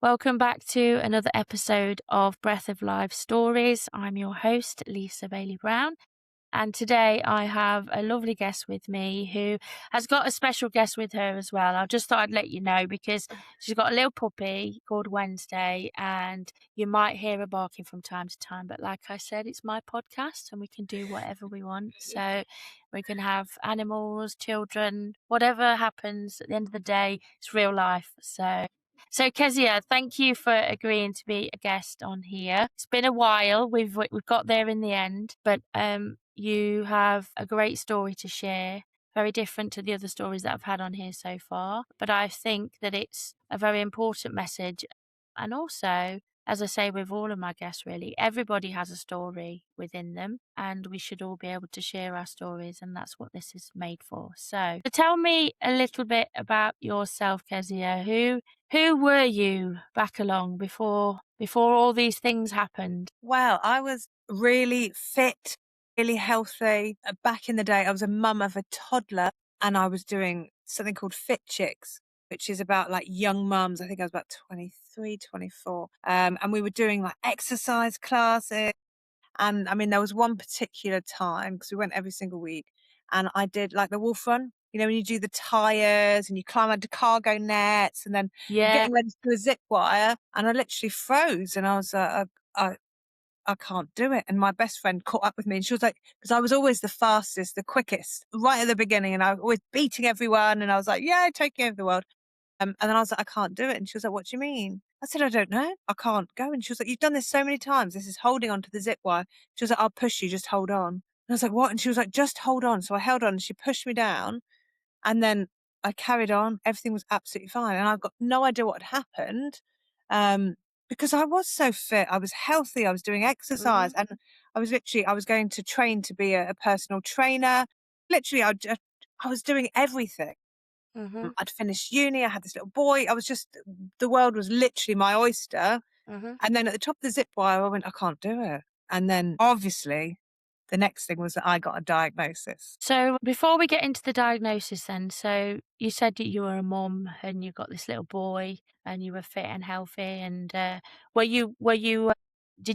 Welcome back to another episode of Breath of Life Stories. I'm your host, Lisa Bailey Brown. And today I have a lovely guest with me who has got a special guest with her as well. I just thought I'd let you know because she's got a little puppy called Wednesday and you might hear her barking from time to time. But like I said, it's my podcast and we can do whatever we want. So we can have animals, children, whatever happens at the end of the day, it's real life. So Kezia, thank you for agreeing to be a guest on here. It's been a while. We've got there in the end, but you have a great story to share, very different to the other stories that I've had on here so far. But I think that it's a very important message. And also, as I say with all of my guests, really, everybody has a story within them, and we should all be able to share our stories, and that's what this is made for. So tell me a little bit about yourself, Kezia. Who were you back along before all these things happened? Well, I was really fit, really healthy. Back in the day, I was a mum of a toddler and I was doing something called Fit Chicks, which is about like young mums. I think I was about 23, 24. And we were doing like exercise classes. And I mean, there was one particular time because we went every single week and I did like the wolf run. You know, when you do the tires and you climb under cargo nets and then you're Yeah. getting ready to do a zip wire. And I literally froze and I was I can't do it. And my best friend caught up with me and she was like, because I was always the fastest, the quickest, right at the beginning. And I was always beating everyone. And I was like, yeah, taking over the world. And then I was like, I can't do it. And she was like, what do you mean? I said, I don't know. I can't go. And she was like, you've done this so many times. This is holding on to the zip wire. She was like, I'll push you. Just hold on. And I was like, what? And she was like, just hold on. So I held on and she pushed me down. And then I carried on. Everything was absolutely fine. And I've got no idea what had happened. Because I was so fit. I was healthy. I was doing exercise and I was going to train to be a personal trainer. Literally, I was doing everything. I'd finished uni. I had this little boy. The world was literally my oyster. And then at the top of the zip wire, I went, I can't do it. And then obviously the next thing was that I got a diagnosis. So before we get into the diagnosis then, so you said that you were a mum and you got this little boy and you were fit and healthy and did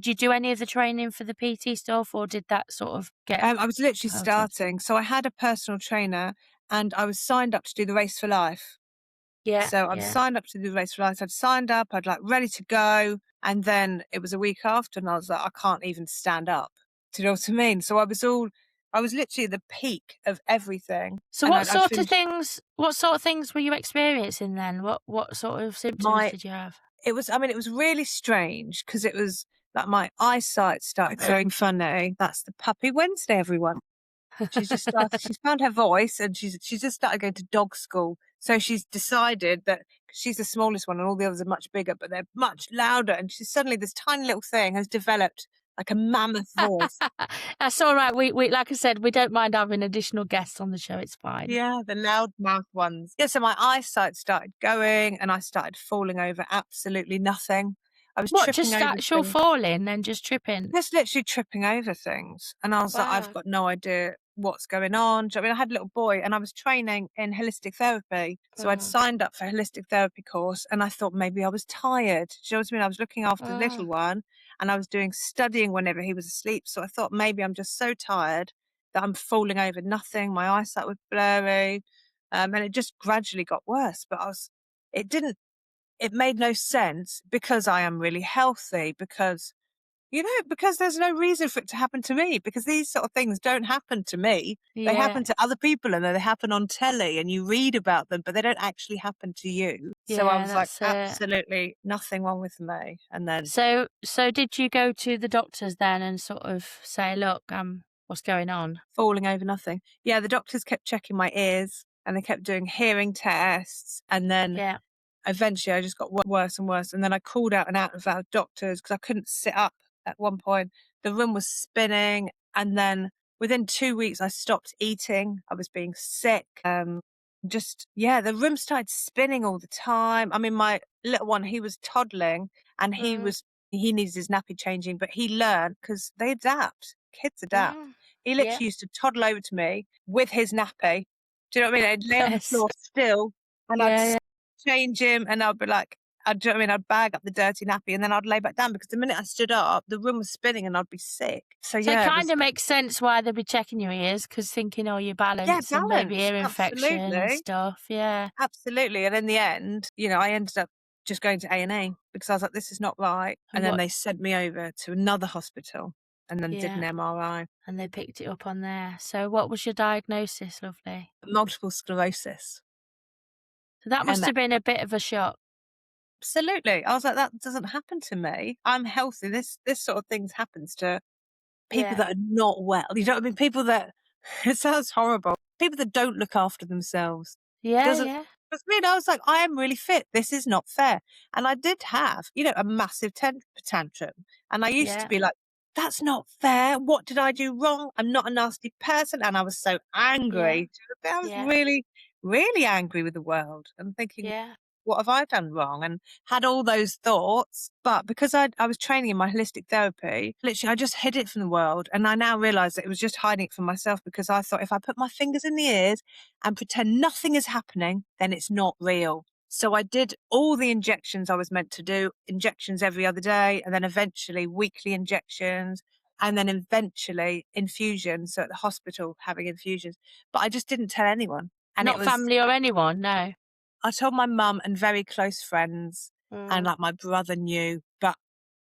you do any of the training for the PT stuff or did that sort of get I was literally out of- starting. So I had a personal trainer and I was signed up to do the Race for Life. Yeah. So I was signed up to do the Race for Life. I'd signed up, I'd like ready to go. And then it was a week after and I was like, I can't even stand up. Do you know what I mean? So I was literally at the peak of everything. So And what sort of finished things were you experiencing then? What sort of symptoms did you have? it was really strange because it was like my eyesight started going funny. That's the puppy Wednesday, everyone. She's found her voice and she's just started going to dog school. So she's decided that she's the smallest one and all the others are much bigger, but they're much louder. And she's suddenly, this tiny little thing has developed like a mammoth voice. That's all right. We like I said, we don't mind having additional guests on the show. It's fine. Yeah, the loud mouth ones. Yeah, so my eyesight started going and I started falling over absolutely nothing. I was tripping Just over actual things. falling and just tripping? Just literally tripping over things. And I was like, I've Wow. got no idea what's going on. Do you know what I mean, I had a little boy and I was training in holistic therapy. So I'd signed up for a holistic therapy course and I thought maybe I was tired. Do you know what I mean? I was looking after the little one and I was doing studying whenever he was asleep. So I thought maybe I'm just so tired that I'm falling over nothing. My eyesight was blurry. And it just gradually got worse. But it made no sense because I am really healthy, because there's no reason for it to happen to me, because these sort of things don't happen to me. They happen to other people and they happen on telly and you read about them, but they don't actually happen to you. So I was like, absolutely nothing wrong with me. And then. So did you go to the doctors then and sort of say, look, what's going on? Falling over nothing. Yeah, the doctors kept checking my ears and they kept doing hearing tests. And then eventually I just got worse and worse. And then I called out of our doctors because I couldn't sit up at one point. The room was spinning. And then within 2 weeks, I stopped eating. I was being sick. The room started spinning all the time. I mean, my little one, he was toddling and he needed his nappy changing, but he learned because they adapt. Kids adapt. He literally used to toddle over to me with his nappy. Do you know what I mean? I'd lay on the floor still and I'd change him and I'd be like, do you know what I mean? I'd bag up the dirty nappy and then I'd lay back down because the minute I stood up, the room was spinning and I'd be sick. So So it yeah, it kind was of makes sense why they'd be checking your ears, because thinking, "Oh, your yeah, balance and maybe balance. ear infection and Absolutely. stuff." Yeah. Absolutely. And in the end, I ended up just going to A&E because I was like, this is not right. And And then what they sent me over to another hospital and then did an Yeah, MRI. and they picked it up on there. So what was your diagnosis, lovely? Multiple sclerosis. So that must MS. have been a bit of a shock. Absolutely. I was like, that doesn't happen to me. I'm healthy. This sort of things happens to people Yeah. that are not well. You know what I mean? People that it sounds horrible. People that don't look after themselves. Yeah, Doesn't yeah, Because me, I was like, I am really fit. This is not fair. And I did have, a massive tantrum. And I used to yeah, be like, that's not fair. What did I do wrong? I'm not a nasty person. And I was so yeah, angry. I was yeah, really, really angry with the world and thinking, yeah. what have I done wrong? And had all those thoughts. But because I was training in my holistic therapy, literally I just hid it from the world. And I now realize that it was just hiding it from myself because I thought if I put my fingers in the ears and pretend nothing is happening, then it's not real. So I did all the injections I was meant to do, injections every other day, and then eventually weekly injections, and then eventually infusions. So at the hospital having infusions. But I just didn't tell anyone. And it Not was family or anyone, no. I told my mum and very close friends, and Mm, like my brother knew, but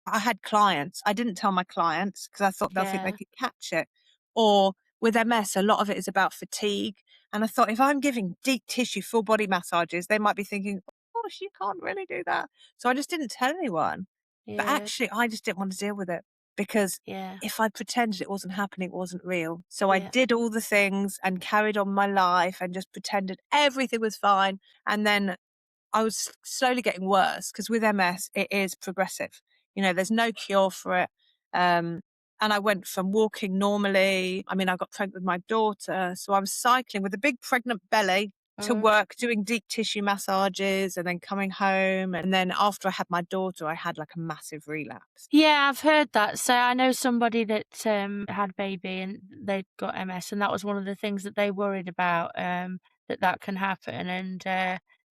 I had clients. I didn't tell my clients because I thought they'll think they yeah, could catch it. Or with MS, a lot of it is about fatigue. And I thought if I'm giving deep tissue full body massages, they might be thinking, oh, she can't really do that. So I just didn't tell anyone. But yeah, actually, I just didn't want to deal with it because yeah, if I pretended it wasn't happening, it wasn't real. So I yeah. did all the things and carried on my life and just pretended everything was fine. And then I was slowly getting worse because with MS, it is progressive. There's no cure for it. Um, and I went from walking normally. I mean, I got pregnant with my daughter. So I was cycling with a big pregnant belly to Mm. work, doing deep tissue massages and then coming home. And then after I had my daughter, I had like a massive relapse. Yeah, I've heard that. So I know somebody that had a baby and they got MS, and that was one of the things that they worried about, that can happen. And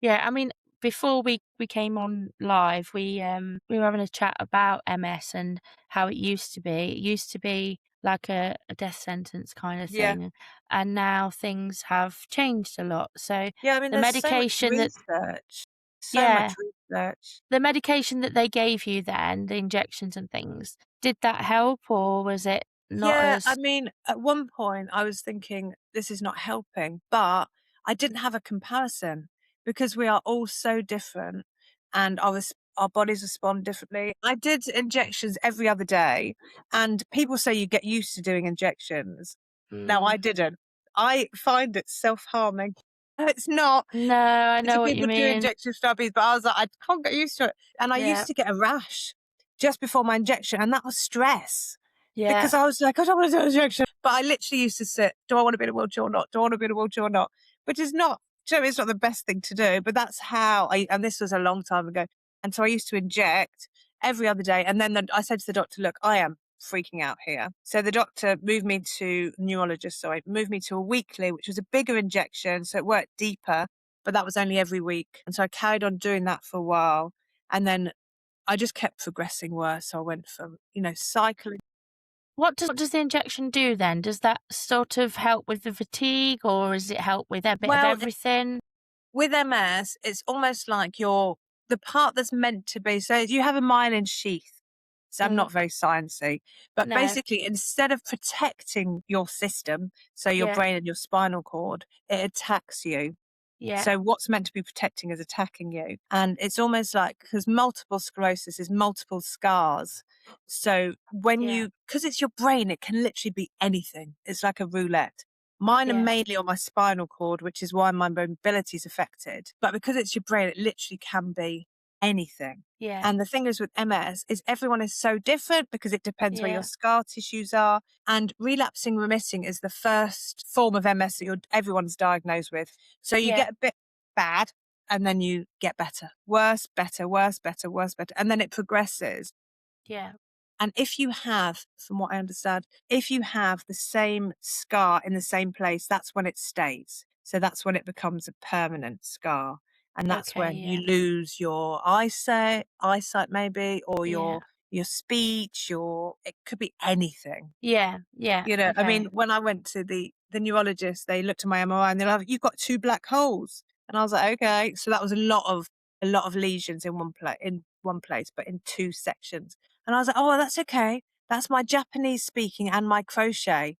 yeah, I mean, before we came on live, we were having a chat about MS and how it used to be. It used to be like a death sentence kind of Yeah. thing, and now things have changed a lot. So Yeah. I mean, the there's so much medication that research. So much yeah, research. the medication that they gave you then, the injections and things, did that help or was it not Yeah, I as mean, at one point I was thinking this is not helping, but I didn't have a comparison because we are all so different and our bodies respond differently. I did injections every other day, and people say you get used to doing injections. No, I mm. didn't. I find it self-harming. It's not. No, I To know what you people do mean. injection stubbies, but I was like, I can't get used to it. And I Yeah, used to get a rash just before my injection, and that was stress yeah, because I was like, I don't want to do an injection. But I literally used to sit, do I want to be in a wheelchair or not? Do I want to be in a wheelchair or not? Which is not, do you know, it's not the best thing to do, but that's how and this was a long time ago. And so I used to inject every other day. And then I said to the doctor, look, I am freaking out here. So the doctor moved me to neurologist. So I moved me to a weekly, which was a bigger injection. So it worked deeper, but that was only every week. And so I carried on doing that for a while. And then I just kept progressing worse. So I went from, cycling. what does the injection do then? Does that sort of help with the fatigue or does it help with a bit of Well, everything? with MS, it's almost like the part that's meant to be. So you have a myelin sheath. So I'm Mm, not very sciencey, but no, basically, instead of protecting your system, so your yeah, brain and your spinal cord, it attacks you. yeah, So what's meant to be protecting is attacking you. And it's almost like because multiple sclerosis is multiple scars. So yeah, because it's your brain, it can literally be anything. It's like a roulette. Mine are yeah, mainly on my spinal cord, which is why my mobility is affected. But because it's your brain, it literally can be anything. yeah, And the thing is with MS is everyone is so different because it depends where your yeah, scar tissues are. And relapsing remitting is the first form of MS that everyone's diagnosed with. So you yeah, get a bit bad and then you get better. Worse, better, worse, better, worse, better. And then it progresses. yeah, And if you have, from what I understand, if you have the same scar in the same place, that's when it stays. So that's when it becomes a permanent scar. And that's Okay, when yeah. you lose your eyesight maybe, or Yeah. your speech, it could be anything. Yeah, yeah, I okay. mean, when I went to the neurologist, they looked at my MRI and they're like, "You've got 2 black holes." And I was like, "Okay." So that was a lot of lesions in one place, but in 2 sections. And I was like, "Oh, well, that's okay. That's my Japanese speaking and my crochet."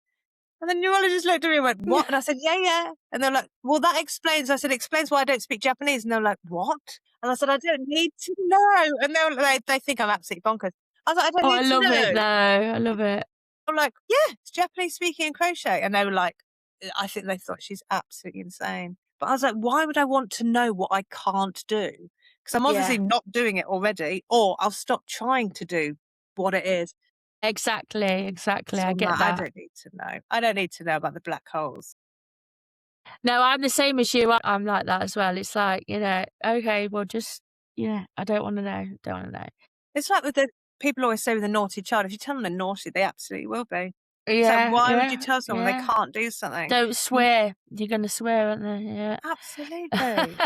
And the neurologist looked at me and went, "What?" And I said, "Yeah, yeah." And they're like, "Well, that explains." I said, "Explains why I don't speak Japanese." And they're like, "What?" And I said, "I don't need to know." And they think I'm absolutely bonkers. I was like, "I don't Oh, I need to love it know." though, I love it. I'm like, "Yeah, it's Japanese speaking and crochet." And they were like, I think they thought she's absolutely insane. But I was like, why would I want to know what I can't do? Because I'm Yeah, obviously not doing it already, or I'll stop trying to do what it is. exactly, So I I'm get like, I that. don't need to know. I don't need to know about the black holes. No, I'm the same as you, I'm like that as well. It's like, okay, well, just yeah, I don't wanna know, don't wanna know. It's like with the people always say with a naughty child, if you tell them they're naughty, they absolutely will be. It's like, Yeah, why would you yeah, tell someone they yeah. can't do something? Don't Mm, swear. You're gonna swear, aren't they? Yeah. absolutely.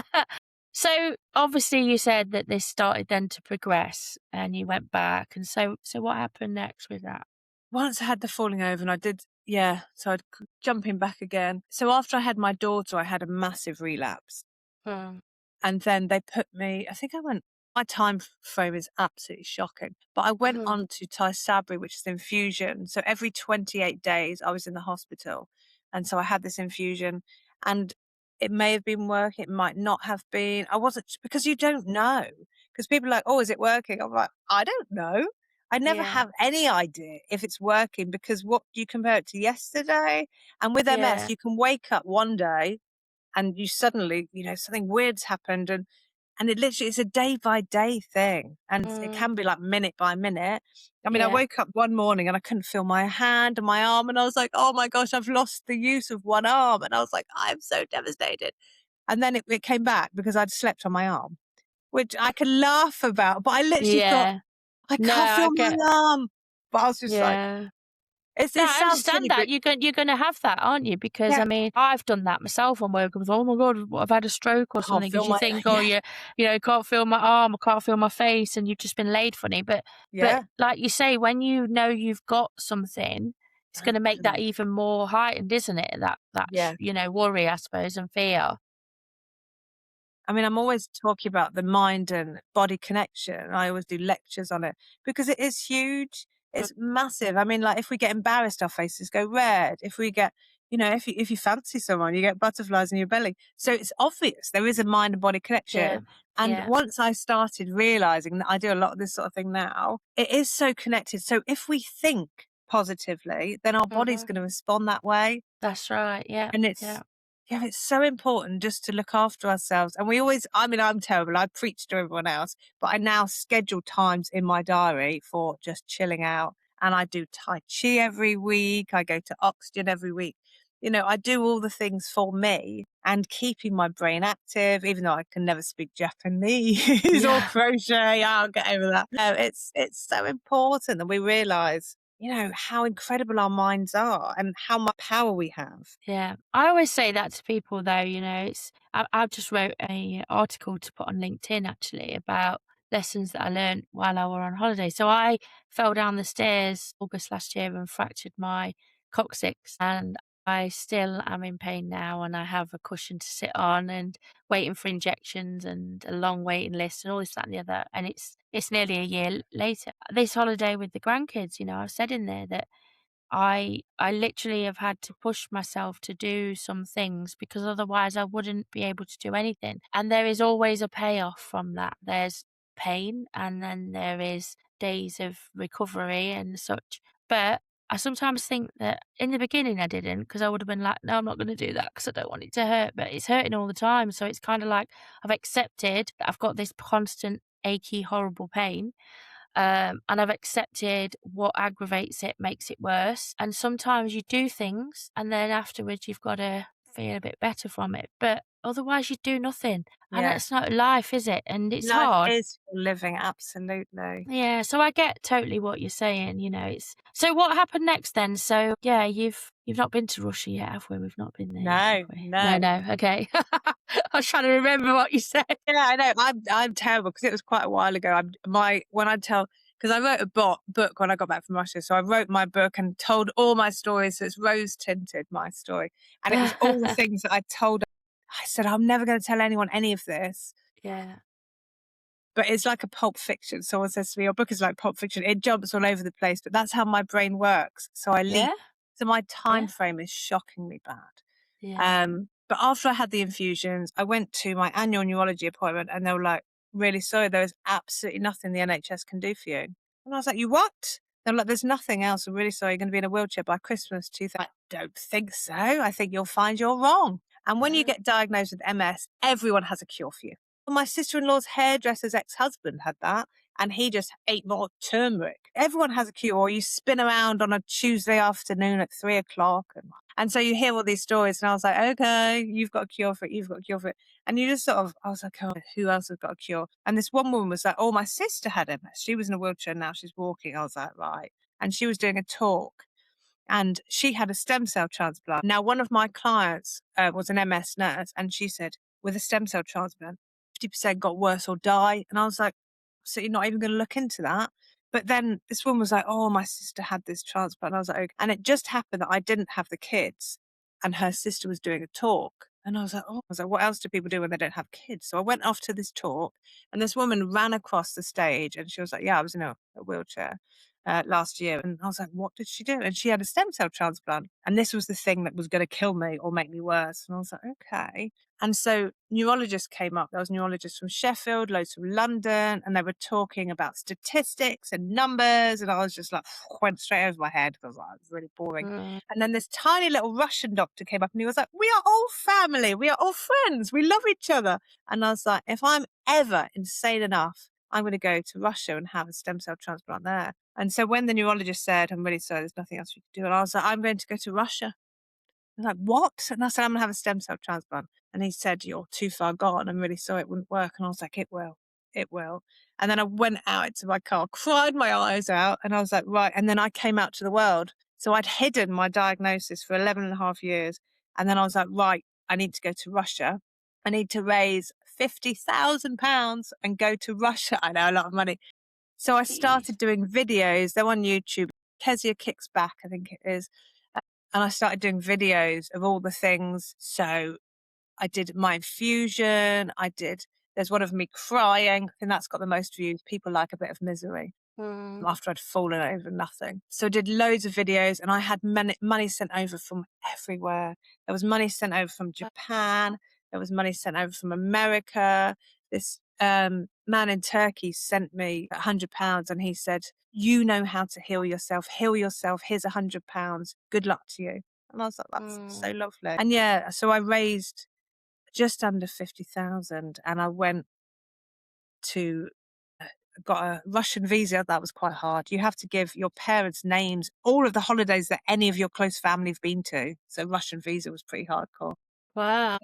So, obviously, you said that this started then to progress and you went back, and so what happened next with that? Once I had the falling over and I did, yeah, so jumping back again. So after I had my daughter, I had a massive relapse. Mm, And then they put me, I think I went, my time frame is absolutely shocking, but I went mhm, on to Tysabri, which is infusion. So every 28 days I was in the hospital. And so I had this infusion, and it may have been working, it might not have been. I wasn't, because you don't know. Because people are like, "Oh, is it working?" I'm like, I don't know. I never yeah, have any idea if it's working, because what do you compare it to yesterday? And with MS, yeah, you can wake up one day and you suddenly, something weird's happened, and it literally is a day by day thing, and it mm, can be like minute by minute. I mean, I yeah, woke up one morning and I couldn't feel my hand and my arm, and I was like, "Oh my gosh, I've lost the use of one arm." And I was like, "I'm so devastated." And then it came back because I'd slept on my arm, which I can laugh about, but I literally thought, yeah. "I No, can't I feel get my arm." But I was just like, yeah. No, it I sounds understand silly, that. but You're gonna have that, aren't you? Because, yeah, I mean, I've done that myself on work. I was, "Oh my god, what, I've had a stroke or can't something," feel 'cause you my think, "Oh, yeah, can't feel my arm, I can't feel my face," and you've just been laid funny. But yeah, like you say, when you know you've got something, it's gonna make that absolutely, even more heightened, isn't it? yeah. Worry, I suppose, and fear. I mean, I'm always talking about the mind and body connection. I always do lectures on it because it is huge. Mm, It's massive. I mean, like if we get embarrassed, our faces go red. If we get, if you fancy someone, you get butterflies in your belly. So it's obvious there is a mind and body yeah, connection. And yeah, once I started realizing that I do a lot of this sort of thing now, it is so connected. So if we think positively, then our body's mhm. going to respond that way. That's right, yeah, And yeah, it's so important just to look after ourselves. And I mean, I'm terrible. I preach to everyone else, but I now schedule times in my diary for just chilling out. And I do Tai Chi every week. I go to Oxygen every week. I do all the things for me and keeping my brain active, even though I can never speak Japanese or yeah. crochet. I'll get over that. No, it's so important that we realize, how incredible our minds are and how much power we have. Yeah, I always say that to people though, I just wrote a article to put on LinkedIn actually about lessons that I learned while I were on holiday. So I fell down the stairs August last year and fractured my coccyx, and I still am in pain now, and I have a cushion to sit on and waiting for injections and a long waiting list and all this, that and the other. And it's nearly a year later. This holiday with the grandkids, I've said in there that I literally have had to push myself to do some things because otherwise I wouldn't be able to do anything. And there is always a payoff from that. There's pain and then there is days of recovery and such. But I sometimes think that in the beginning I didn't, because I would have been like, no, I'm not going to do that because I don't want it to hurt. But it's hurting all the time. So it's kind of like I've accepted that I've got this constant achy, horrible pain, and I've accepted what aggravates it makes it worse. And sometimes you do things and then afterwards you've got to feel a bit better from it. But otherwise you do nothing. And Yeah. that's not life, is it? And it's Life hard. is for living, absolutely. Yeah, so I get totally what you're saying, it's so what happened next then? So yeah, You've not been to Russia yet, have we? We've not been there yet, have No, we? No, no. no. Okay. I was trying to remember what you said. Yeah, I know. I'm terrible because it was quite a while ago. When I tell, because I wrote a book when I got back from Russia, so I wrote my book and told all my stories. So it's rose tinted, my story, and it was all the things that I told. I said I'm never going to tell anyone any of this, Yeah. but it's like a Pulp Fiction. Someone says to me, "Your book is like Pulp Fiction. It jumps all over the place," but that's how my brain works. So I leap. Yeah. So my Yeah. time frame is shockingly bad. Yeah. But after I had the infusions, I went to my annual neurology appointment and they were like, really sorry, there is absolutely nothing the NHS can do for you. And I was like, you what? They're like, there's nothing else. I'm really sorry. You're going to be in a wheelchair by Christmas 2000. I don't think so. I think you'll find you're wrong. And when you get diagnosed with MS, everyone has a cure for you. My sister-in-law's hairdresser's ex-husband had that, and he just ate more turmeric. Everyone has a cure. You spin around on a Tuesday afternoon at 3 o'clock. And so you hear all these stories, and I was like, okay, you've got a cure for it. You've got a cure for it. And you just sort of, I was like, oh, who else has got a cure? And this one woman was like, oh, my sister had MS. She was in a wheelchair. Now she's walking. I was like, right. And she was doing a talk. And she had a stem cell transplant. Now, one of my clients was an MS nurse, and she said, with a stem cell transplant, 50% got worse or die. And I was like, so you're not even going to look into that? But then this woman was like, oh, my sister had this transplant. And I was like, okay. And it just happened that I didn't have the kids, and her sister was doing a talk. And I was like, oh, I was like, what else do people do when they don't have kids? So I went off to this talk, and this woman ran across the stage, and she was like, yeah, I was in a wheelchair last year. And I was like, what did she do? And she had a stem cell transplant. And this was the thing that was going to kill me or make me worse. And I was like, okay. And so neurologists came up. There was neurologists from Sheffield, loads from London, and they were talking about statistics and numbers. And I was just like, went straight over my head because I was like, it's really boring. Mm. And then this tiny little Russian doctor came up and he was like, we are all family. We are all friends. We love each other. And I was like, if I'm ever insane enough, I'm going to go to Russia and have a stem cell transplant there. And so when the neurologist said, I'm really sorry, there's nothing else we can do. And I was like, I'm going to go to Russia. I'm like, what? And I said, I'm going to have a stem cell transplant. And he said, you're too far gone. I'm really sorry it wouldn't work. And I was like, it will. It will. And then I went out into my car, cried my eyes out. And I was like, right. And then I came out to the world. So I'd hidden my diagnosis for 11 and a half years. And then I was like, right, I need to go to Russia. I need to raise £50,000 and go to Russia. I know, a lot of money. So I started doing videos. They're on YouTube. Kezia Kicks Back, I think it is. And I started doing videos of all the things. So I did my infusion. There's one of me crying. I think that's got the most views. People like a bit of misery Mm. after I'd fallen over nothing. So I did loads of videos, and I had money sent over from everywhere. There was money sent over from Japan. There was money sent over from America. This man in Turkey sent me £100, and he said, you know how to heal yourself. Heal yourself. Here's £100. Good luck to you. And I was like, that's so lovely. And yeah, so I raised just under 50,000, and I went to got a Russian visa. That was quite hard. You have to give your parents' names, all of the holidays that any of your close family have been to. So Russian visa was pretty hardcore. Wow.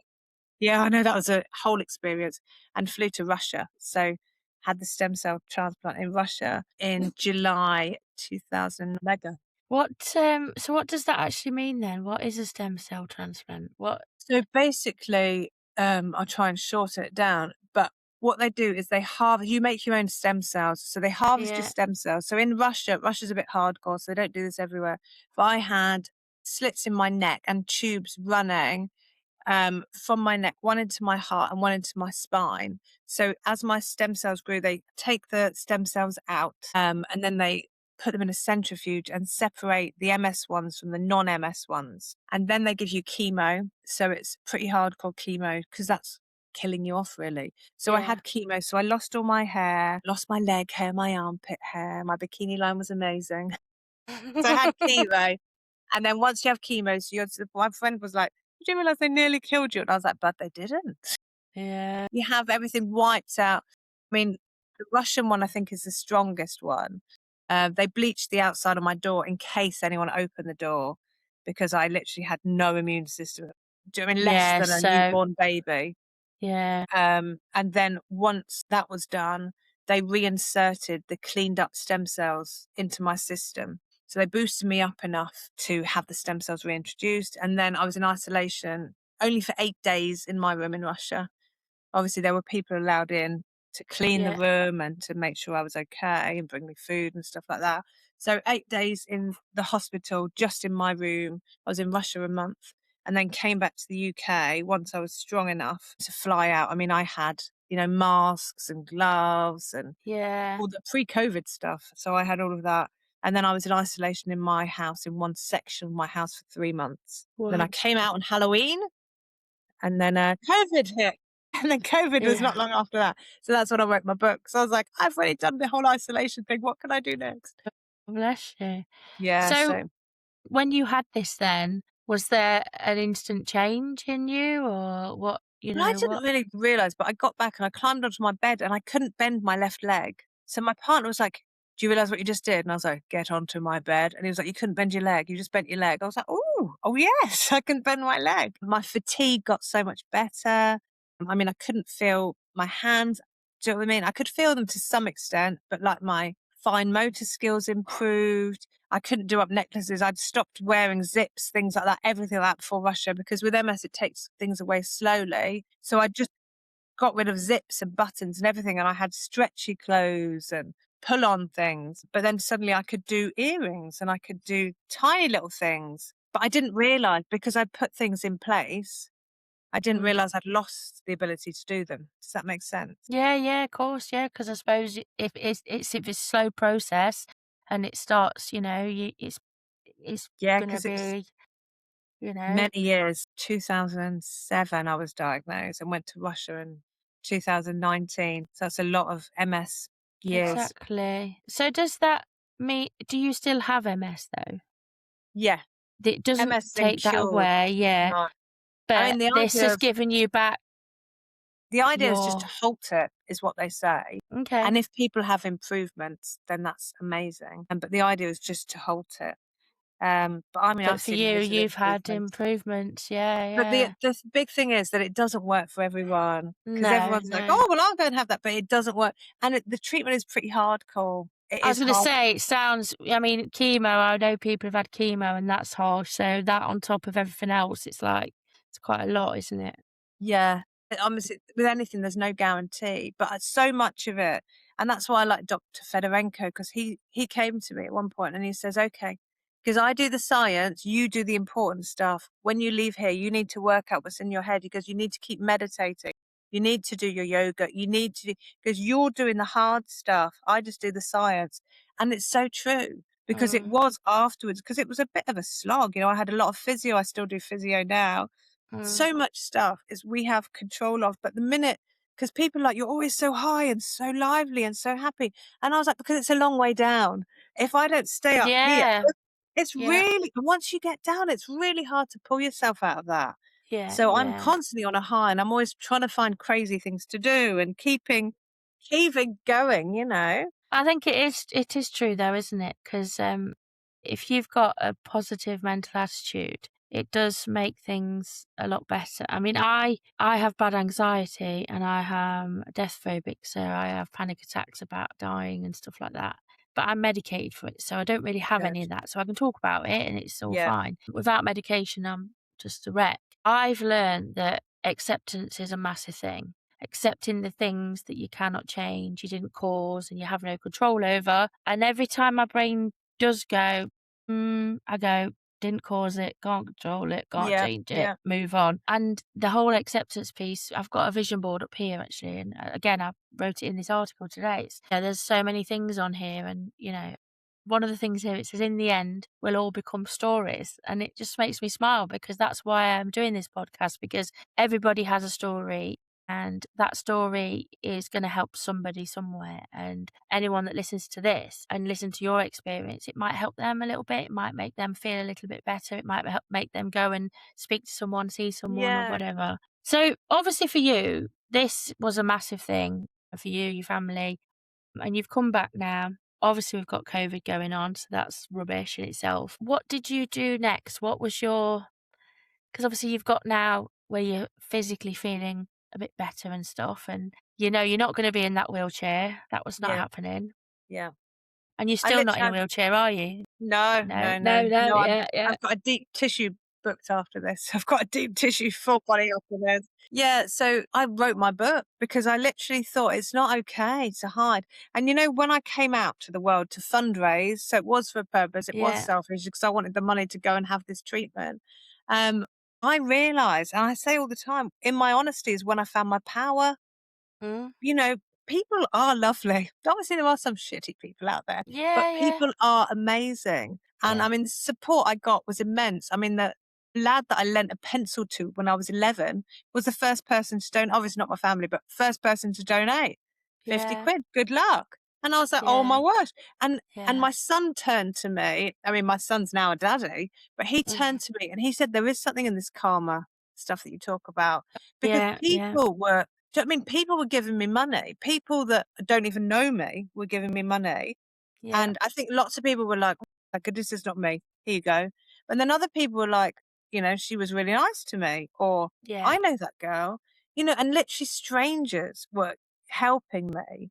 Yeah, I know, that was a whole experience, and flew to Russia. So had the stem cell transplant in Russia in July 2000. Mega. So what does that actually mean then? What is a stem cell transplant? What? So basically, I'll try and shorten it down, but what they do is you make your own stem cells. So they harvest your Yeah. stem cells. So in Russia's a bit hardcore, so they don't do this everywhere. But I had slits in my neck and tubes running from my neck, one into my heart and one into my spine. So as my stem cells grew, they take the stem cells out, and then they put them in a centrifuge and separate the MS ones from the non-MS ones. And then they give you chemo. So it's pretty hardcore chemo because that's killing you off, really. So I had chemo. So I lost all my hair, lost my leg hair, my armpit hair. My bikini line was amazing. So I had chemo. And then once you have chemo, my friend was like, did you realize they nearly killed you? And I was like, but they didn't. Yeah. You have everything wiped out. I mean, the Russian one, I think, is the strongest one. They bleached the outside of my door in case anyone opened the door because I literally had no immune system. Do you know what I mean? Less Yeah. than a So newborn baby. yeah. And then once that was done, they reinserted the cleaned up stem cells into my system. So they boosted me up enough to have the stem cells reintroduced. And then I was in isolation only for 8 days in my room in Russia. Obviously, there were people allowed in to clean the Yeah. room and to make sure I was okay and bring me food and stuff like that. So 8 days in the hospital, just in my room. I was in Russia a month and then came back to the UK once I was strong enough to fly out. I mean, I had, masks and gloves and Yeah. all the pre-COVID stuff. So I had all of that. And then I was in isolation in my house, in one section of my house for 3 months. Then I Wow. came out on Halloween and then COVID hit. And then COVID was not Yeah. long after that. So that's when I wrote my book. So I was like, I've already done the whole isolation thing. What can I do next? Bless you. Yeah. So So when you had this then, was there an instant change in you or what, Well, I what? didn't really realise, but I got back and I climbed onto my bed and I couldn't bend my left leg. So my partner was like, "Do you realise what you just did?" And I was like, "Get onto my bed." And he was like, "You couldn't bend your leg. You just bent your leg." I was like, oh yes, I can bend my leg." My fatigue got so much better. I mean, I couldn't feel my hands. Do you know what I mean? I could feel them to some extent, but like my fine motor skills improved. I couldn't do up necklaces. I'd stopped wearing zips, things like that, everything like that before Russia, because with MS it takes things away slowly. So I just got rid of zips and buttons and everything, and I had stretchy clothes and pull on things. But then suddenly I could do earrings and I could do tiny little things. But I didn't realize because I put things in place, I didn't Mm. realize I'd lost the ability to do them. Does that make sense? Yeah, yeah, of course, yeah. Because I suppose if it's slow process and it starts, it's Yeah, gonna because it was be, you know many years. 2007, I was diagnosed and went to Russia in 2019. So that's a lot of MS years. exactly. So does that mean do you still have MS though? Yeah, It doesn't MS take that insured. away, yeah, No. I but mean, this has given you back the idea is just to your halt it, is what they say. okay. And if people have improvements, then that's amazing. But the idea is just to halt it. But I mean, But I've for seen you, loads of you've had improvements. improvements. Yeah, But the yeah. the big thing is that it doesn't work for everyone because No, everyone's like, no. "Oh, well, I'll go and have that," but it doesn't work. And the treatment is pretty hardcore. It I was is gonna hard. say, it sounds I mean, chemo, I know people have had chemo and that's harsh, so that on top of everything else, it's like it's quite a lot, isn't it? Yeah. Honestly, with anything, there's no guarantee, but so much of it, and that's why I like Dr. Fedorenko because he came to me at one point and he says, "Okay, because I do the science, you do the important stuff. When you leave here, you need to work out what's in your head because you need to keep meditating. You need to do your yoga. You need to because you're doing the hard stuff. I just do the science." And it's so true because it Mm, was afterwards because it was a bit of a slog. I had a lot of physio. I still do physio now, mm. so much stuff is we have control of, but the minute because people are like, "You're always so high and so lively and so happy." And I was like, "Because it's a long way down. If I don't stay up here, Yeah, it's yeah, really once you get down, it's really hard to pull yourself out of that." yeah, So I'm yeah. constantly on a high and I'm always trying to find crazy things to do and keeping going. I think it is true though, isn't it? 'Cause, if you've got a positive mental attitude, it does make things a lot better. I mean, I have bad anxiety and I am death phobic, so I have panic attacks about dying and stuff like that. But I'm medicated for it, so I don't really have Good. any of that. So I can talk about it and it's all Yeah. fine. Without medication, I'm just a wreck. I've learned that acceptance is a massive thing. Accepting the things that you cannot change, you didn't cause, and you have no control over. And every time my brain does go, I go, didn't cause it, can't control it, can't Yeah. change it, Yeah. move on. And the whole acceptance piece, I've got a vision board up here actually. And again, I wrote it in this article today. There's so many things on here. And, one of the things here, it says, in the end, we'll all become stories. And it just makes me smile because that's why I'm doing this podcast because everybody has a story and that story is going to help somebody somewhere. And anyone that listens to this and listen to your experience, it might help them a little bit. It might make them feel a little bit better. It might help make them go and speak to someone, see someone, or Yeah. whatever. So, obviously, for you, this was a massive thing for you, your family, and you've come back now. Obviously, we've got COVID going on, so that's rubbish in itself. What did you do next? What was your because obviously you've got now where you're physically feeling a bit better and stuff, and you're not going to be in that wheelchair. That was not Yeah. happening. Yeah. And you're I still not in a literally wheelchair, are you? No, No, no, no, no, no. no, Yeah, yeah, I've got a deep tissue booked after this. I've got a deep tissue full body after this. Yeah, so I wrote my book because I literally thought it's not okay to hide. And when I came out to the world to fundraise, so it was for a purpose, it was yeah. selfish because I wanted the money to go and have this treatment. Um, I realized, and I say all the time, in my honesty is when I found my power. Mm. you know, People are lovely. Obviously, there are some shitty people out there, but Yeah, yeah, people are amazing. And yeah, I mean, the support I got was immense. I mean, the lad that I lent a pencil to when I was 11 was the first person to donate, obviously not my family, but first person to donate 50 yeah, quid. Good luck. And I was like, oh my yeah, word. And yeah. my son turned to me. I mean, my son's now a daddy, but he Mm. turned to me and he said, there is something in this karma stuff that you talk about because Yeah, yeah, people were do you know what I mean? People were giving me money. People that don't even know me were giving me money. yeah, And I think lots of people were like, "Oh my goodness, it's not me. Here you go." And then other people were like, she was really nice to me, or yeah, I know that girl, and literally strangers were helping me.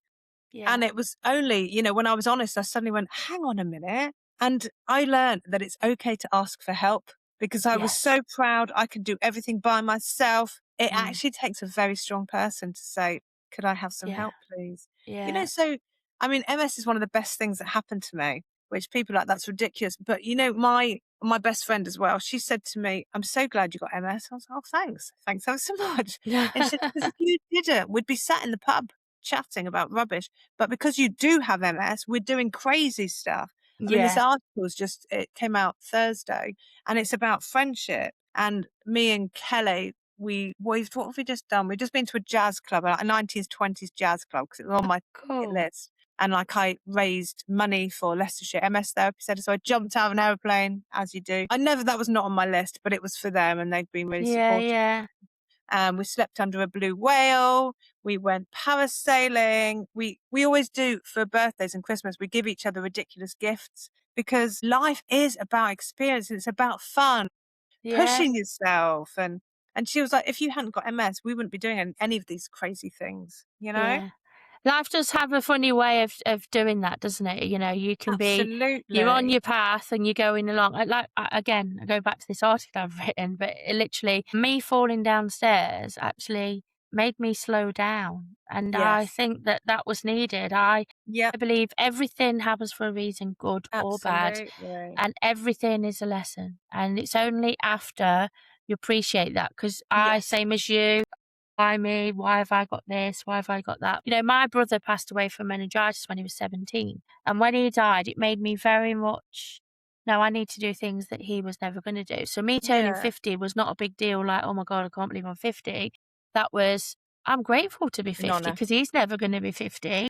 And yeah, it was only, when I was honest, I suddenly went, hang on a minute. And I learned that it's okay to ask for help because I was yes. so proud I could do everything by myself. It Mm. actually takes a very strong person to say, could I have some Yeah, help, please? yeah, So, I mean, MS is one of the best things that happened to me, which people are like, that's ridiculous. But, my best friend as well, she said to me, I'm so glad you got MS. I was like, oh, thanks. Thanks ever so much. And she said, because if you didn't, we'd be sat in the pub chatting about rubbish. But because you do have MS, we're doing crazy stuff. I mean, this yeah. article it came out Thursday and it's about friendship. And me and Kelly, what have we just done? We've just been to a jazz club, a 90s, 20s jazz club, because it was on my bucket Cool. list. And like I raised money for Leicestershire MS Therapy Centre. So I jumped out of an aeroplane, as you do. That was not on my list, but it was for them and they'd been really Yeah, supportive. yeah, We slept under a blue whale. We went parasailing. We always do for birthdays and Christmas. We give each other ridiculous gifts because life is about experience. It's about fun, yeah, pushing yourself. And she was like, if you hadn't got MS, we wouldn't be doing any of these crazy things, you know? yeah. Life does have a funny way of doing that, doesn't it? You can be you're on Absolutely. your path and you're going along. Again, I go back to this article I've written, but it literally me falling downstairs actually made me slow down, and I Yes. think that that was needed. I Yep. believe everything happens for a reason, good or bad, Absolutely. and everything is a lesson. And it's only after you appreciate that, because I, Yes. same as you, why me? Why have I got this? Why have I got that? My brother passed away from meningitis when he was 17. And when he died, it made me very much, no, I need to do things that he was never going to do. So me turning Yeah. 50 was not a big deal, like, oh my God, I can't believe I'm 50. That was, I'm grateful to be An 50 honor. because he's never going to be 50.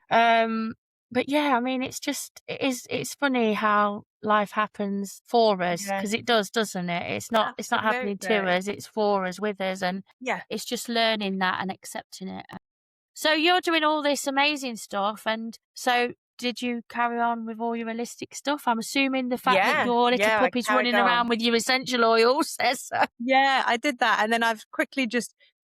But yeah, I mean, it's funny how life happens for us, Yes. because it does, doesn't it? It's not happening to Absolutely. us, it's for us, with us. And Yeah. it's just learning that and accepting it. So you're doing all this amazing stuff, and so did you carry on with all your holistic stuff? I'm assuming the fact that Yeah. your little Yeah. I puppy's carried running on. around with your essential oils says so. Yeah, I did that. And then I've quickly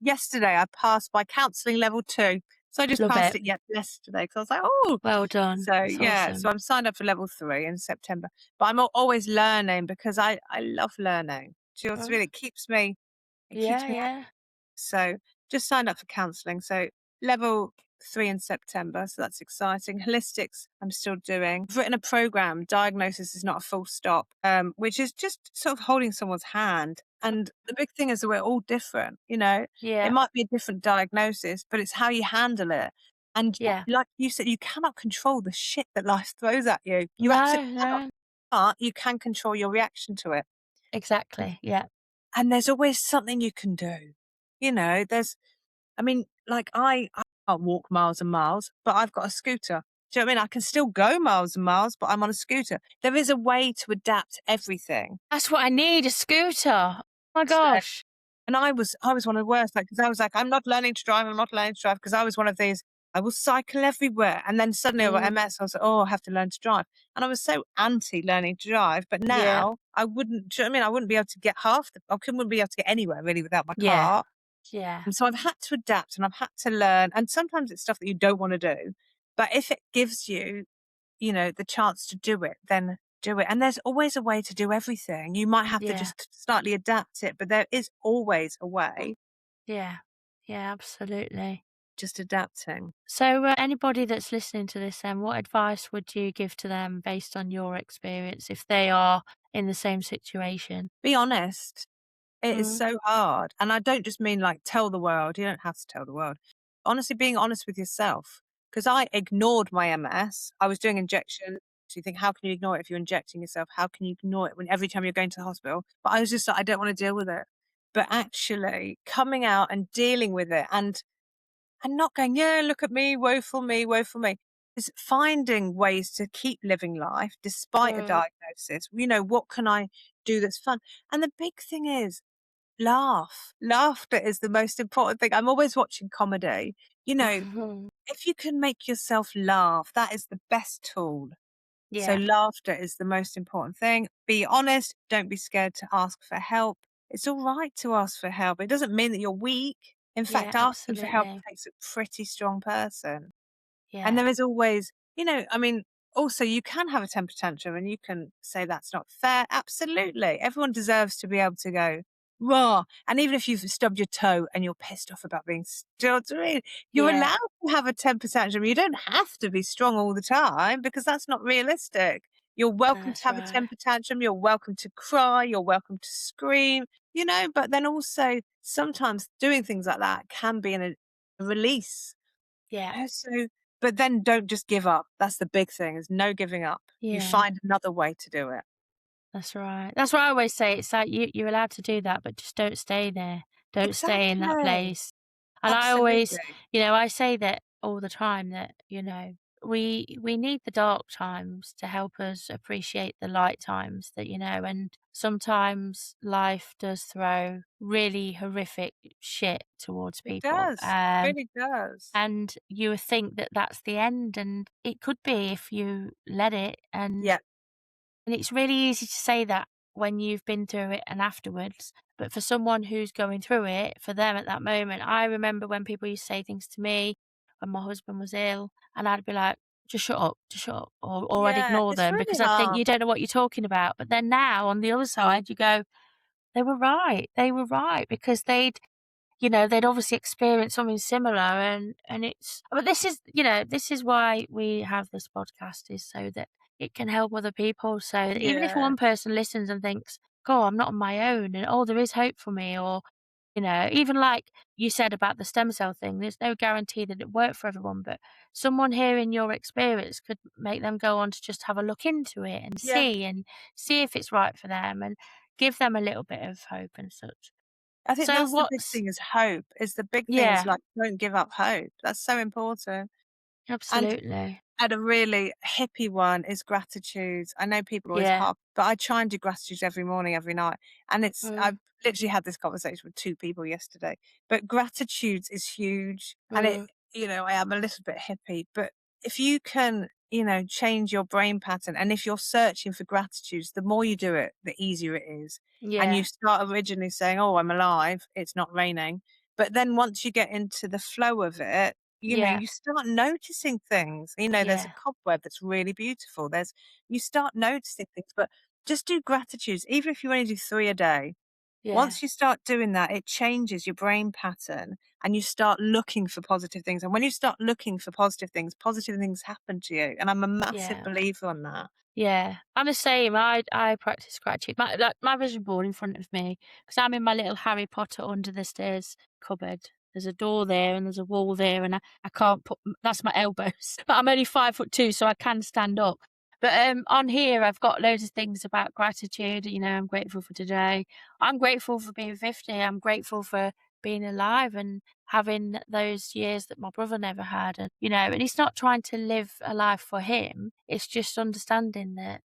yesterday, I passed my counselling level 2. So I just Love passed it. it yesterday because I was like, oh. Well done. So It's yeah, so awesome. I'm signed up for level 3 in September. But I'm always learning because I love learning. Just Mm. really it keeps Yeah, me yeah. so just signed up for counselling. So level 3 in September. So that's exciting. Holistics, I'm still doing. I've written a program, Diagnosis is Not a Full Stop, which is just sort of holding someone's hand. And the big thing is that we're all different. It Yeah, might be a different diagnosis, but it's how you handle it. And yeah. like you said, you cannot control the shit that life throws at you. You No, absolutely cannot. no. But you can control your reaction to it. Exactly. Yeah. And there's always something you can do. I mean, like I can't walk miles and miles, but I've got a scooter. Do you know what I mean? I can still go miles and miles, but I'm on a scooter. There is a way to adapt everything. That's what I need, a scooter. Oh my So, gosh. and I was one of the worst, like, because I was like, I'm not learning to drive. I'm not learning to drive because I was one of these. I will cycle everywhere, and then suddenly I got Mm, MS. I was like, oh, I have to learn to drive, and I was so anti learning to drive. But yeah, now I wouldn't. Do you know what I mean? I wouldn't be able to get wouldn't be able to get anywhere really without my yeah, car. yeah. And so I've had to adapt and I've had to learn. And sometimes it's stuff that you don't want to do. But if it gives you, the chance to do it, then do it. And there's always a way to do everything. You might have to Yeah. just slightly adapt it, but there is always a way, Yeah. Yeah, absolutely. just adapting. So, anybody that's listening to this, then, what advice would you give to them based on your experience if they are in the same situation? Be honest. It is Mm. so hard. And I don't just mean like tell the world. You don't have to tell the world. Honestly, being honest with yourself. Because I ignored my MS. I was doing injections. So you think, how can you ignore it if you're injecting yourself? How can you ignore it when every time you're going to the hospital? But I was just like, I don't want to deal with it. But actually coming out and dealing with it and not going, yeah, look at me, woeful me, woeful me. Is finding ways to keep living life despite a Mm. diagnosis. What can I do that's fun? And the big thing is laugh. Laughter is the most important thing. I'm always watching comedy. You know, Mhm. if you can make yourself laugh, that is the best tool. So Yeah. laughter is the most important thing. Be honest. Don't be scared to ask for help. It's all right to ask for help. It doesn't mean that you're weak. In Yeah, fact, asking for help absolutely. takes a pretty strong person. And Yeah. there is always, I mean, also you can have a temper tantrum and you can say that's not fair. Absolutely. Everyone deserves to be able to go raw. And even if you've stubbed your toe and you're pissed off about being still doing, you're Yeah. allowed to have a temper tantrum. You don't have to be strong all the time because that's not realistic. You're welcome to That's have a right. temper tantrum. You're welcome to cry. You're welcome to scream, but then also sometimes doing things like that can be a release. Yeah. So but then don't just give up. That's the big thing, is no giving up. You Yeah. find another way to do it. That's right. That's what I always say. It's like you're allowed to do that, but just don't stay there. Don't stay in that Exactly. place. And I always, Absolutely. I say that all the time that, we need the dark times to help us appreciate the light times that, and sometimes life does throw really horrific shit towards It people. does. It really does. And you would think that that's the end, and it could be if you let it. And Yeah. and it's really easy to say that when you've been through it and afterwards. But for someone who's going through it, for them at that moment, I remember when people used to say things to me when my husband was ill, and I'd be like, just shut up, or I'd Yeah, ignore it's them really because I'd think, hard. you don't know what you're talking about. But then now on the other side, you go, they were right. They were right because they'd obviously experienced something similar, and but this is why we have this podcast, is so that it can help other people, so that even if Yeah. one person listens and thinks, "God, I'm not on my own," and, "Oh, there is hope for me," or, even like you said about the stem cell thing, there's no guarantee that it worked for everyone, but someone hearing your experience could make them go on to just have a look into it and Yeah. see if it's right for them and give them a little bit of hope and such. I think So that's the big what's thing, is hope. Is the big thing is Yeah. like, don't give up hope. That's so important. And Absolutely. And a really hippie one is gratitude. I know people always Yeah. harp, but I try and do gratitude every morning, every night. And Mm, I've literally had this conversation with two people yesterday. But gratitude is huge. And mm, I am a little bit hippie, but if you can, change your brain pattern, and if you're searching for gratitudes, the more you do it, the easier it is. And you yeah, start originally saying, oh, I'm alive, it's not raining. But then once you get into the flow of it, yeah, you start noticing things. There's a yeah, cobweb that's really beautiful. You start noticing things, but just do gratitudes, even if you only do 3 a day. yeah, Once you start doing that, it changes your brain pattern and you start looking for positive things. And when you start looking for positive things happen to you. And I'm a massive yeah, believer on that. yeah. I'm the same. I practice gratitude. My vision board in front of me, because 'cause I'm in my little Harry Potter under the stairs cupboard. There's a door there and there's a wall there, and I can't put that's my elbows. But I'm only 5'2", so I can stand up. But, on here, I've got loads of things about gratitude. I'm grateful for today. I'm grateful for being 50. I'm grateful for being alive and having those years that my brother never had. And he's not trying to live a life for him. It's just understanding that,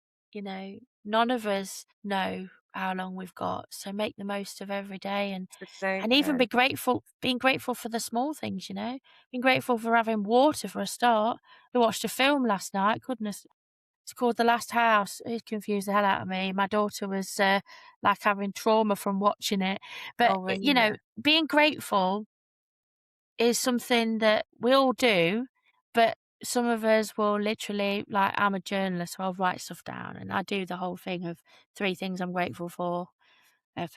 none of us know how long we've got. So make the most of every day, and even Absolutely. being grateful for the small things, Being grateful for having water for a start. We watched a film last night. Goodness, it's called The Last House. It confused the hell out of me. My daughter was like having trauma from watching it. But, Oh, really? being grateful is something that we all do, but some of us will literally, like, I'm a journalist, so I'll write stuff down, and I do the whole thing of 3 things I'm grateful for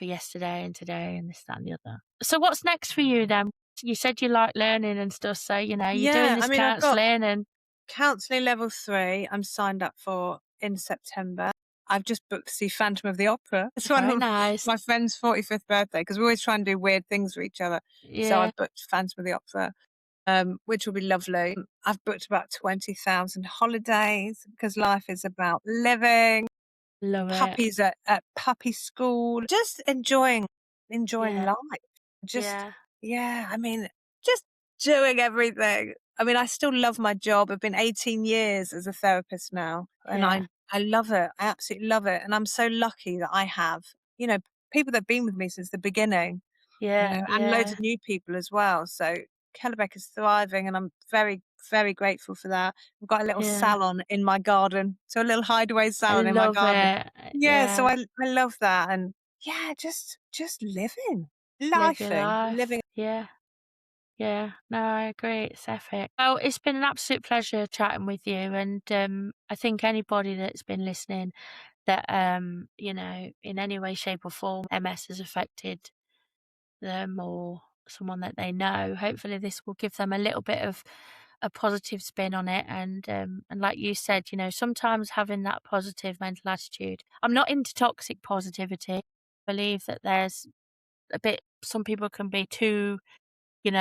yesterday and today and this, that, and the other. So what's next for you then? You said you like learning and stuff, so, you're doing Yeah, I this mean, I've got counselling and counselling level 3, I'm signed up for in September. I've just booked to see Phantom of the Opera. It's one very of nice. my friend's 45th birthday because we always try and do weird things for each other. So Yeah, I've booked Phantom of the Opera, which will be lovely. I've booked about 20,000 holidays because life is about living. love it. Puppies at puppy school, just enjoying Yeah, life. Just yeah, yeah, I mean, just doing everything. I mean, I still love my job. I've been 18 years as a therapist now, and yeah, I love it. I absolutely love it, and I'm so lucky that I have, you know, people that've been with me since the beginning, yeah, and loads yeah, of new people as well. So Kellebec is thriving, and I'm very, very grateful for that. I've got a little yeah. salon in my garden, so a little hideaway I salon in my love garden. it. Yeah, so Yeah, I love that, and yeah, just living, live your lifing, life. living. Yeah. Yeah, no, I agree. It's epic. Well, it's been an absolute pleasure chatting with you, and I think anybody that's been listening that in any way, shape, or form, MS has affected them or someone that they know. Hopefully, this will give them a little bit of a positive spin on it, and like you said, sometimes having that positive mental attitude. I'm not into toxic positivity. I believe that there's a bit. Some people can be too you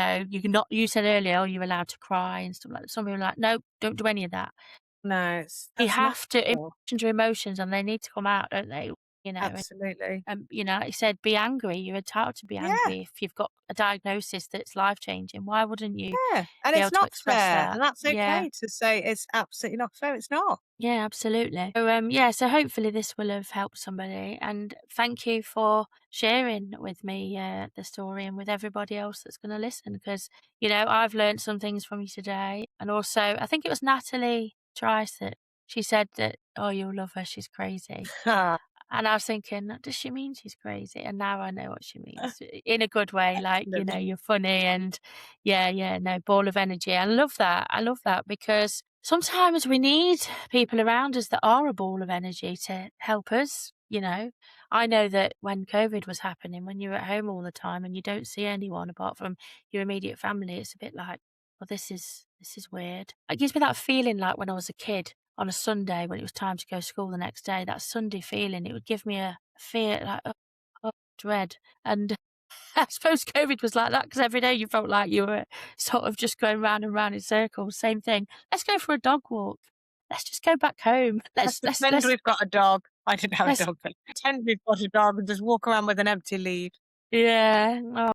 can not you said earlier, "Oh, you're allowed to cry," and stuff like that. Some people are like, "No, don't do any of that." No, You that's have to natural. emotions are emotions, and they need to come out, don't they? And, Absolutely. like you said, be angry. You're entitled to be Yeah, angry if you've got a diagnosis that's life-changing. Why wouldn't you yeah, and be it's able to not express fair, that? and that's Yeah. okay to say it's absolutely not fair. It's not. Yeah, absolutely. So hopefully this will have helped somebody, and thank you for sharing with me the story and with everybody else that's going to listen because I've learned some things from you today, and also I think it was Natalie Trice that she said that you'll love her, she's crazy, and I was thinking, does she mean she's crazy? And now I know what she means in a good way, like, Excellent. you're funny and yeah, no, ball of energy. I love that. I love that because sometimes we need people around us that are a ball of energy to help us. I know that when COVID was happening, when you're at home all the time and you don't see anyone apart from your immediate family, it's a bit like, well, this is weird. It gives me that feeling like when I was a kid on a Sunday when it was time to go to school the next day, that Sunday feeling, it would give me a fear, like, dread. And I suppose COVID was like that because every day you felt like you were sort of just going round and round in circles. Same thing. Let's go for a dog walk. Let's just go back home. Let's pretend we've got a dog. I didn't have a Let's, dog, but pretend we've got a dog and just walk around with an empty lead. yeah. Oh,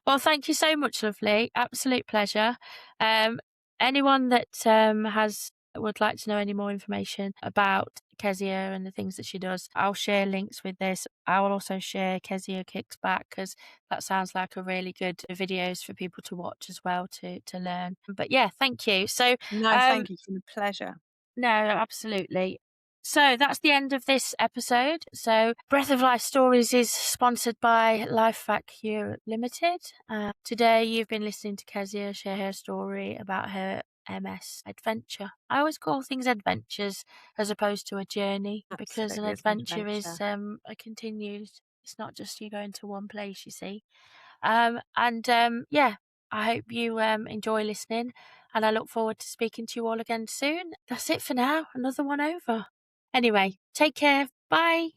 well, thank you so much, lovely. Absolute pleasure. Um, anyone that would like to know any more information about Kezia and the things that she does, I'll share links with this. I will also share Kezia Kicks Back because that sounds like a really good videos for people to watch as well to learn. But yeah, thank you. So No, um, thank you. It's been a pleasure. no, absolutely. So that's the end of this episode. So Breath of Life Stories is sponsored by Lifevac Europe Limited. Today you've been listening to Kezia share her story about her MS adventure. I always call things adventures as opposed to a journey because an Absolutely, it's an adventure is adventure. a continued. It's not just you going to one place, you see. Yeah, I hope you enjoy listening, and I look forward to speaking to you all again soon. That's it for now. Another one over. Anyway, take care. Bye.